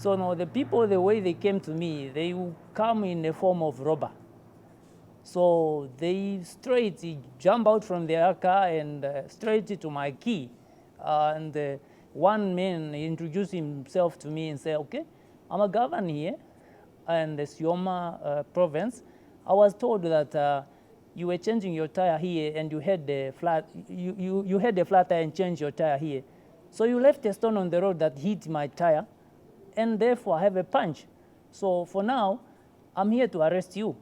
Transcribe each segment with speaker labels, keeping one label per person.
Speaker 1: So now the people, the way they came to me, they will come in the form of robber. So they straight jump out from their car and straight to my key. One man introduced himself to me and said, okay, I'm a governor here in the Sioma Province. I was told that you were changing your tire here and you had the flat, you had the flat tire and changed your tire here. So you left a stone on the road that hit my tire, and therefore I have a punch. So for now, I'm here to arrest you.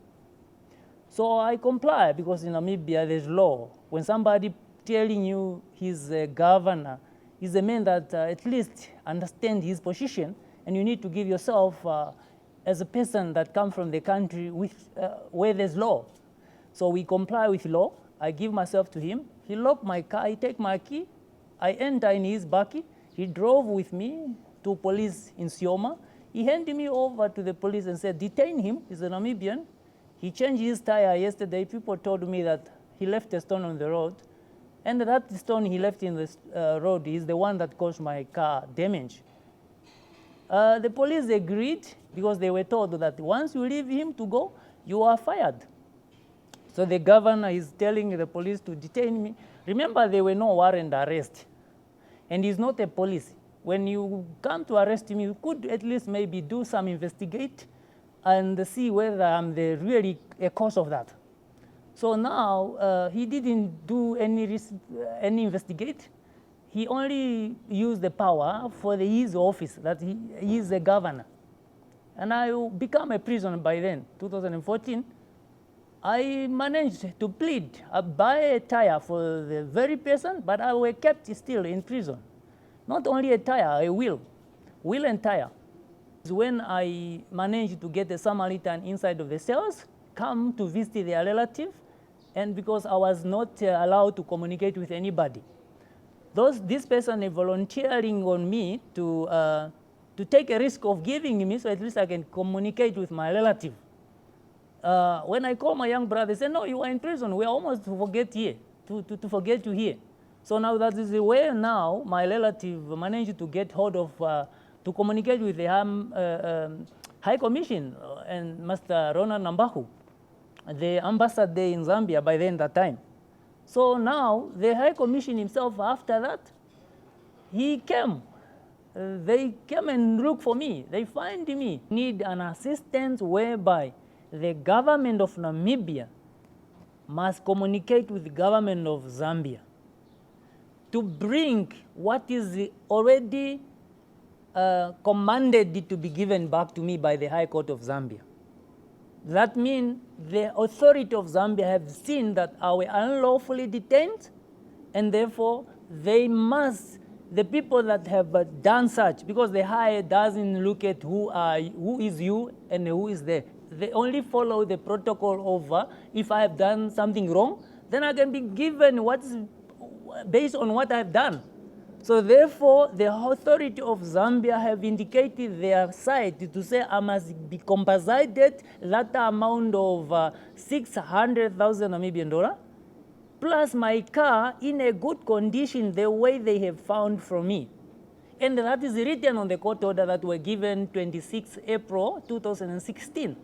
Speaker 1: So I comply because in Namibia there's law. When somebody telling you he's a governor, he's a man that at least understands his position, and you need to give yourself as a person that comes from the country with, where there's law. So we comply with law. I give myself to him. He locked my car, he take my key. I enter in his bakkie. He drove with me to police in Sioma. He handed me over to the police and said, detain him, he's a Namibian. He changed his tire yesterday. People told me that he left a stone on the road. And that stone he left in the road is the one that caused my car damage. The police agreed because they were told that once you leave him to go, you are fired. So the governor is telling the police to detain me. Remember, there were no warrant arrest. And he's not a police. When you come to arrest him, you could at least maybe do some investigate and see whether I'm the really a cause of that. So now he didn't do any investigate. He only used the power for his office, that he is a governor. And I became a prisoner by then, 2014. I managed to plead, buy a tire for the very person, but I was kept still in prison. Not only a tire, a wheel and tire. When I managed to get the Samaritan inside of the cells, come to visit their relative, and because I was not allowed to communicate with anybody. This person is volunteering on me to take a risk of giving me, so at least I can communicate with my relative. When I call my young brother, they say, no, you are in prison. We almost forget here, to forget you here. So now that is the way now my relative managed to get hold of, to communicate with the High Commission and Master Ronald Nambahu, the ambassador in Zambia by then that time. So now the High Commission himself, after that, he came. They came and look for me. They find me. Need an assistance whereby the government of Namibia must communicate with the government of Zambia to bring what is already commanded to be given back to me by the High Court of Zambia. That means the authority of Zambia have seen that I were unlawfully detained, and therefore they must, the people that have done such, because the higher doesn't look at who is you and who is there. They only follow the protocol of if I have done something wrong, then I can be given what's based on what I've done. So therefore, the authority of Zambia have indicated their side to say I must be compensated that amount of 600,000 Namibian dollar, plus my car in a good condition the way they have found from me. And that is written on the court order that were given 26 April 2016.